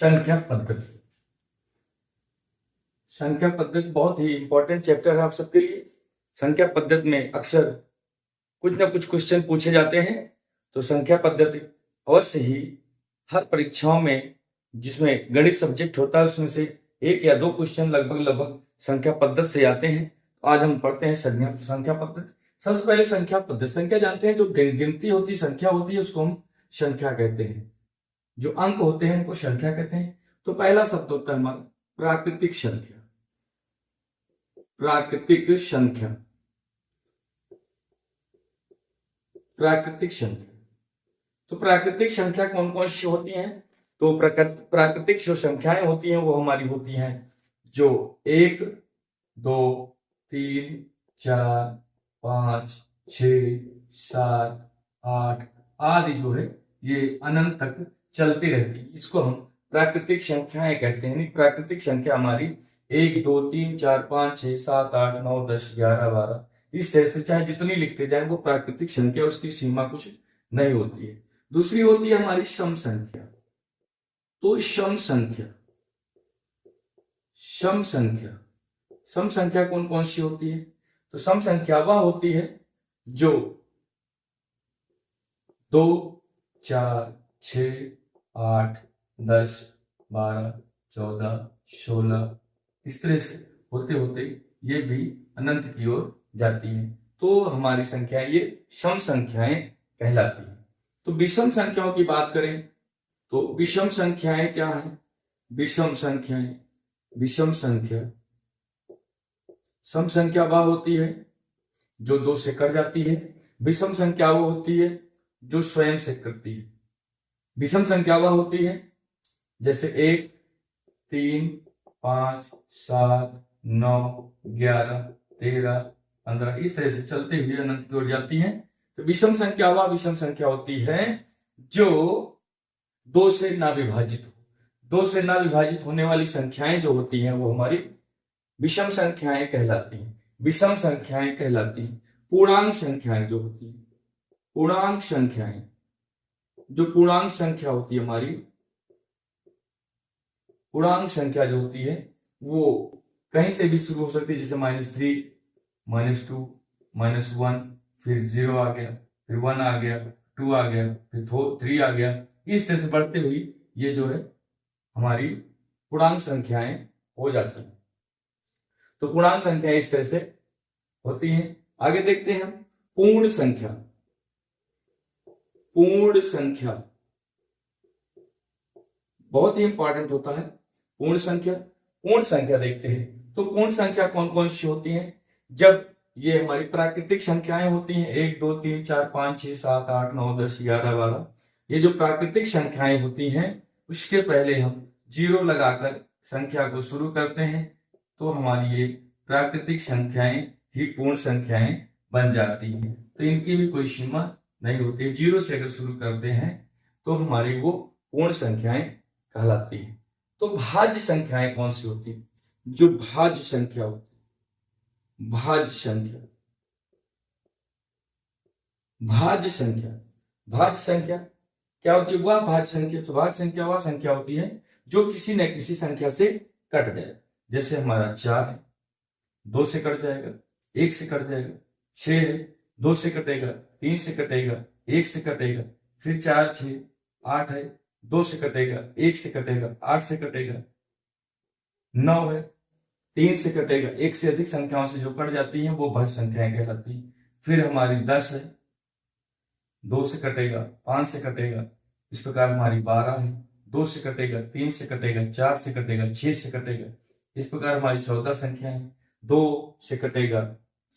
संख्या पद्धति। संख्या पद्धति बहुत ही इंपॉर्टेंट चैप्टर है आप सबके लिए। संख्या पद्धति में अक्सर कुछ ना कुछ क्वेश्चन पूछे जाते हैं, तो संख्या पद्धति अवश्य ही हर परीक्षाओं में जिसमें गणित सब्जेक्ट होता है उसमें से एक या दो क्वेश्चन लगभग संख्या पद्धति से आते हैं। आज हम पढ़ते हैं संख्या पद्धति। सबसे पहले संख्या पद्धति, संख्या जानते हैं, जो गिनती होती संख्या होती है उसको हम संख्या कहते हैं, जो अंक होते हैं उनको संख्या कहते हैं। तो पहला शब्द होता है हमारा प्राकृतिक संख्या। प्राकृतिक संख्या, प्राकृतिक संख्या। तो प्राकृतिक संख्या कौन कौन सी होती हैं? तो प्राकृतिक जो संख्याएं होती हैं वो हमारी होती हैं जो 1, 2, 3, 4, 5, 6, 7, 8 आदि जो है ये अनंत तक चलती रहती है। इसको हम प्राकृतिक संख्याएं कहते हैं। प्राकृतिक संख्या हमारी 1, 2, 3, 4, 5, 6, 7, 8, 9, 10, 11, 12 इस तरह से चाहे जितनी लिखते जाए वो प्राकृतिक संख्या, उसकी सीमा कुछ नहीं होती है। दूसरी होती है हमारी सम संख्या। तो सम संख्या, सम संख्या, सम संख्या कौन कौन सी होती है? तो सम संख्या वह होती है जो 2, 4, 6, 8, 10, 12, 14, 16 इस तरह से होते होते ये भी अनंत की ओर जाती है। तो हमारी संख्याएं ये सम संख्याएं कहलाती है। तो विषम संख्याओं की बात करें तो विषम संख्याएं क्या है? विषम संख्याएं, विषम संख्या, सम संख्या वह होती है जो 2 से कट जाती है। विषम संख्या वो होती है जो स्वयं से कटती है। विषम संख्या वह होती है जैसे 1, 3, 5, 7, 9, 11, 13, 15 इस तरह से चलते हुए अनंत की ओर जाती है। तो विषम संख्या वह विषम संख्या होती है जो 2 से ना विभाजित हो। 2 से ना विभाजित होने वाली संख्याएं जो होती हैं वो हमारी विषम संख्याएं कहलाती हैं। विषम संख्याएं कहलाती हैं। पूर्णांक संख्याएं जो होती हैं, पूर्णांक संख्याएं, जो पूर्णांक संख्या होती है हमारी, पूर्णांक संख्या जो होती है वो कहीं से भी शुरू हो सकती है, जैसे -3, -2, -1, फिर 0 आ गया, फिर 1 आ गया, 2 आ गया, फिर 3 आ गया। इस तरह से बढ़ते हुई ये जो है हमारी पूर्णांक संख्याएं हो जाती हैं। तो पूर्णांक संख्याएं इस तरह से होती हैं। आगे देखते हैं हम पूर्ण संख्या। पूर्ण संख्या बहुत ही इंपॉर्टेंट होता है। पूर्ण संख्या, पूर्ण संख्या देखते हैं। तो पूर्ण संख्या कौन कौन सी होती हैं? जब ये हमारी प्राकृतिक संख्याएं होती हैं 1, 2, 3, 4, 5, 6, 7, 8, 9, 10, 11, 12 ये जो प्राकृतिक संख्याएं होती हैं उसके पहले हम 0 लगाकर संख्या को शुरू करते हैं, तो हमारी ये प्राकृतिक संख्याएं ही पूर्ण संख्याएं बन जाती हैं। तो इनकी भी कोई सीमा नहीं होती है। 0 से अगर शुरू करते हैं तो हमारी वो पूर्ण संख्याएं कहलाती है। तो भाज्य संख्याएं कौन सी होती है? जो भाज्य संख्या होती है, भाज्य संख्या, भाज्य संख्या, भाज्य संख्या क्या होती है? वह भाज्य संख्या, तो भाज्य संख्या वह संख्या होती है जो किसी न किसी संख्या से कट जाए। जैसे हमारा 4 है, 2 से कट जाएगा, 1 से कट जाएगा। 6 है, 2 से कटेगा, 3 से कटेगा, 1 से कटेगा। फिर 4, 6, 8 है, 2 से कटेगा, 1 से कटेगा, 8 से कटेगा। 9 है, 3 से कटेगा, 1 से अधिक संख्याओं से जो कट जाती हैं वो भाज्य संख्याएं कहलाती हैं। फिर हमारी 10 है, 2 से कटेगा, 5 से कटेगा। इस प्रकार हमारी 12 है, 2 से कटेगा, 3 से कटेगा, 4 से कटेगा, 6 से कटेगा। इस प्रकार हमारी 14 संख्या है, 2 से कटेगा,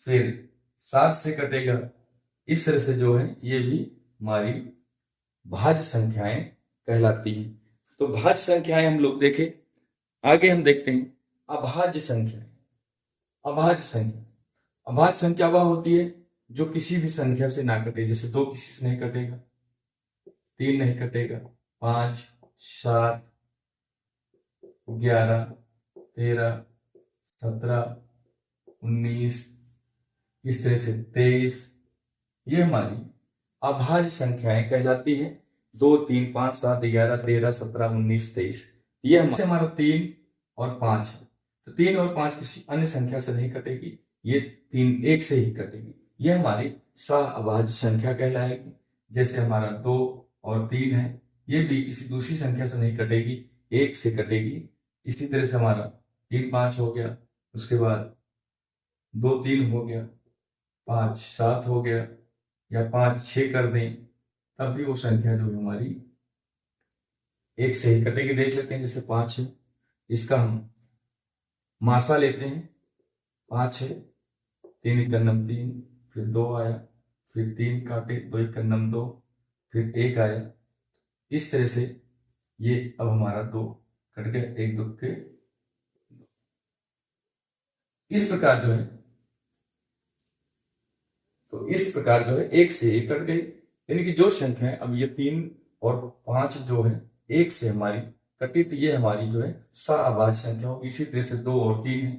फिर 7 से कटेगा। इस तरह से जो है ये भी हमारी भाज्य संख्याएं कहलाती हैं। तो भाज्य संख्याएं हम लोग देखें। आगे हम देखते हैं अभाज्य संख्या। अभाज्य संख्या, अभाज्य संख्या वह होती है जो किसी भी संख्या से ना कटे। जैसे 2 किसी से नहीं कटेगा, 3 नहीं कटेगा, 5, 7, 11, 13, 17, 19 इस तरह से 23 ये हमारी अभाज्य संख्याएं कहलाती है। 2, 3, 5, 7, 11, 13, 17, 19, 23 ये हमारा 3 और 5 है, तो 3 और 5 किसी अन्य संख्या से नहीं कटेगी, ये 3 एक से ही कटेगी, ये हमारी सह-अभाज्य संख्या कहलाएगी। जैसे हमारा 2 और 3 है, ये भी किसी दूसरी संख्या से नहीं कटेगी, एक से कटेगी। इसी तरह से हमारा 3 5 हो गया, उसके बाद 2 3 हो गया, 5 7 हो गया, या 5 6 कर दें, तब भी वो संख्या जो है हमारी एक से ही कटेगी। देख लेते हैं, जैसे 5 है, इसका हम मासा लेते हैं। 5 है, 3 1 3, फिर 2 आया, फिर 3 काटे, 2 1 2, फिर 1 आया। इस तरह से ये अब हमारा 2 कट गया, 1 2 के। इस प्रकार जो है, तो इस प्रकार जो है एक से एक कट गई, यानी कि जो संख्या है, अब ये 3 और 5 जो है एक से हमारी कटी, तो ये हमारी जो है सह-अभाज्य संख्या होगी। इसी तरह से 2 और 3 है,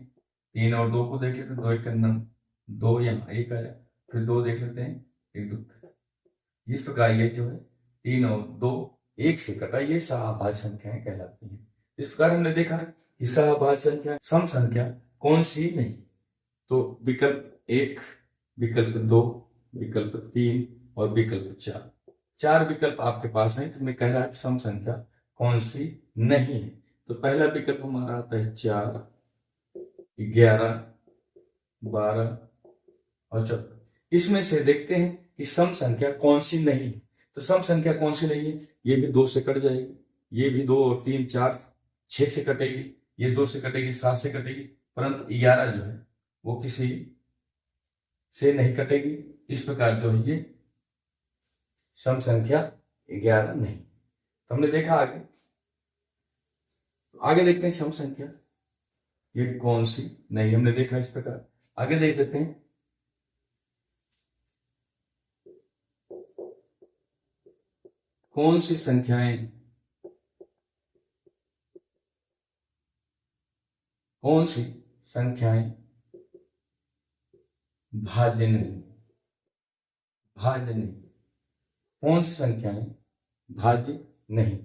3 और 2 को देख लेते हैं, 2 1 2, यहाँ 1 आया, फिर 2 देख लेते हैं, 1 2। इस प्रकार ये जो है 3 और 2 एक से कटा, ये सह-अभाज्य संख्याएं कहलाती हैं। इस प्रकार हमने देखा कि सह-अभाज्य संख्या सम संख्या कौन सी नहीं, तो विकल्प 1, विकल्प 2, विकल्प 3 और विकल्प 4, 4 विकल्प आपके पास है, जिसमें कह रहा है सम संख्या कौन सी नहीं है। तो पहला विकल्प हमारा आता है 4, 11, 12 और 14। इसमें से देखते हैं कि सम संख्या कौन सी नहीं है। तो सम संख्या कौन सी नहीं है, ये भी 2 से कट जाएगी, ये भी 2 और 3 4 6 से कटेगी, ये 2 से कटेगी, 7 से कटेगी, परंतु 11 जो है वो किसी से नहीं कटेगी। इस प्रकार जो है ये सम संख्या 11 नहीं। तो हमने देखा आगे देखते हैं सम संख्या ये कौन सी नहीं, हमने देखा इस प्रकार। आगे देख लेते हैं, कौन सी संख्याएं भाज्य नहीं, भाज्य नहीं, कौन सी संख्याएं भाज्य नहीं,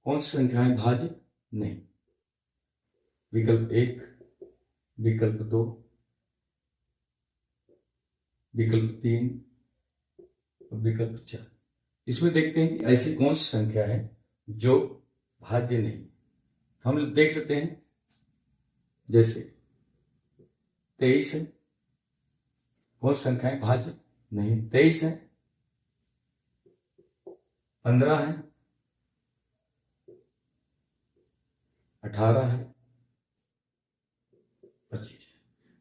कौन सी संख्याएं भाज्य नहीं। विकल्प 1, विकल्प 2, विकल्प 3 और विकल्प 4। इसमें देखते हैं कि ऐसी कौन सी संख्या है जो भाज्य नहीं। हम देख लेते हैं, जैसे 23 है, कौन सी संख्याएं भाज्य नहीं, 23 है, 15 है, 18 है, 25।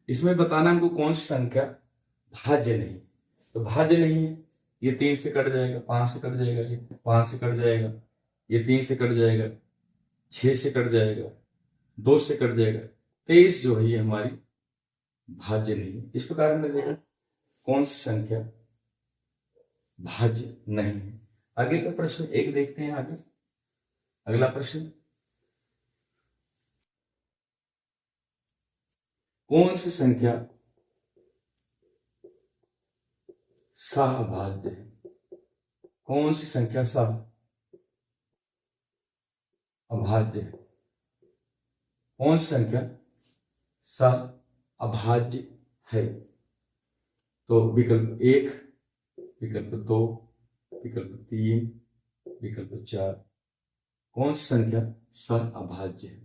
इसमें बताना हमको कौन सी संख्या भाज्य नहीं। तो भाज्य नहीं है, ये 3 से कट जाएगा, 5 से कट जाएगा, ये 5 से कट जाएगा, ये 3 से कट जाएगा, 6 से कट जाएगा, 2 से कट जाएगा, 23 जो है ये हमारी भाज्य नहीं है। इस प्रकार हमने देखा कौन सी संख्या भाज्य नहीं है। आगे का प्रश्न 1 देखते हैं। आगे अगला प्रश्न, कौन सी संख्या सह-अभाज्य है, कौन सी संख्या सह-अभाज्य है, कौन सी संख्या सह-अभाज्य है। तो विकल्प 1, विकल्प 2, विकल्प 3, विकल्प 4, कौन सी संख्या सह-अभाज्य है।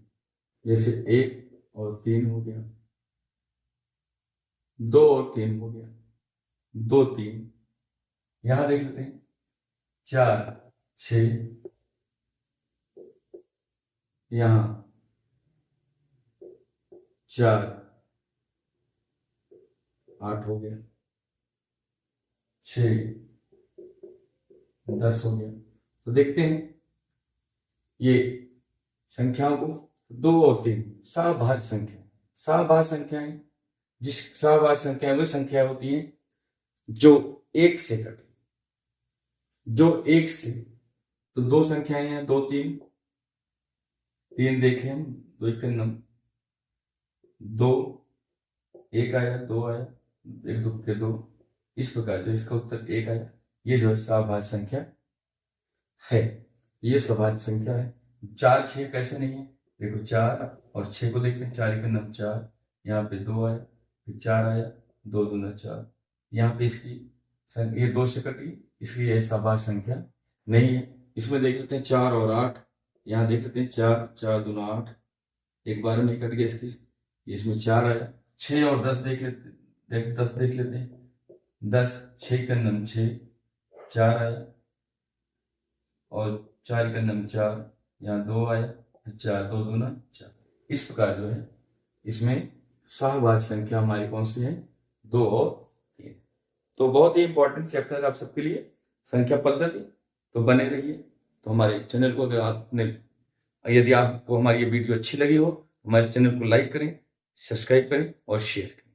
जैसे 1 और 3 हो गया, 2 और 3 हो गया, 2 3, यहां देख लेते हैं 4 6, यहां 4 8 हो गया, 6 10 हो गया। तो देखते हैं ये संख्याओं को, 2 और 3 सह-अभाज्य संख्या, सह-अभाज्य संख्याएं, जिस सह-अभाज्य संख्याएं वो संख्या होती है जो 1 से कटे, जो 1 से। तो 2 संख्याएं हैं, 2 3, 3 देखे हम, 2 1 2, 1 आया, 2 आया, 1 2 के 2। इस प्रकार जो इसका उत्तर 1 आया, ये जो है सह-अभाज्य संख्या है, ये सह-अभाज्य संख्या है। 4 6 कैसे नहीं है, देखो 4 और 6 को देखते हैं, 4 के नम 4, यहाँ पे 2 आया, फिर 4 आया, 2 दूना 4, यहाँ पे इसकी ये 2 से कटी, इसलिए ऐसा भाज्य संख्या नहीं है। इसमें देख लेते हैं 4 और 8, यहाँ देख लेते हैं 4 4 दूना 8, एक बार में कट गया इसकी, इसमें 4 आया। 6 और 10 देख लेते 10 देख लेते हैं, 10 6 का नम 6, 4 आया, और 4 का नम 4, यहाँ 2 आया, 4 2 दूना 4। इस प्रकार जो है इसमें सहभाज्य संख्या हमारी कौन सी है, 2 और 3। तो बहुत ही इंपॉर्टेंट चैप्टर आप सबके लिए संख्या पद्धति, तो बने रहिए। तो हमारे चैनल को यदि आपको हमारी ये वीडियो अच्छी लगी हो, हमारे चैनल को लाइक करें, सब्सक्राइब करें और शेयर करें।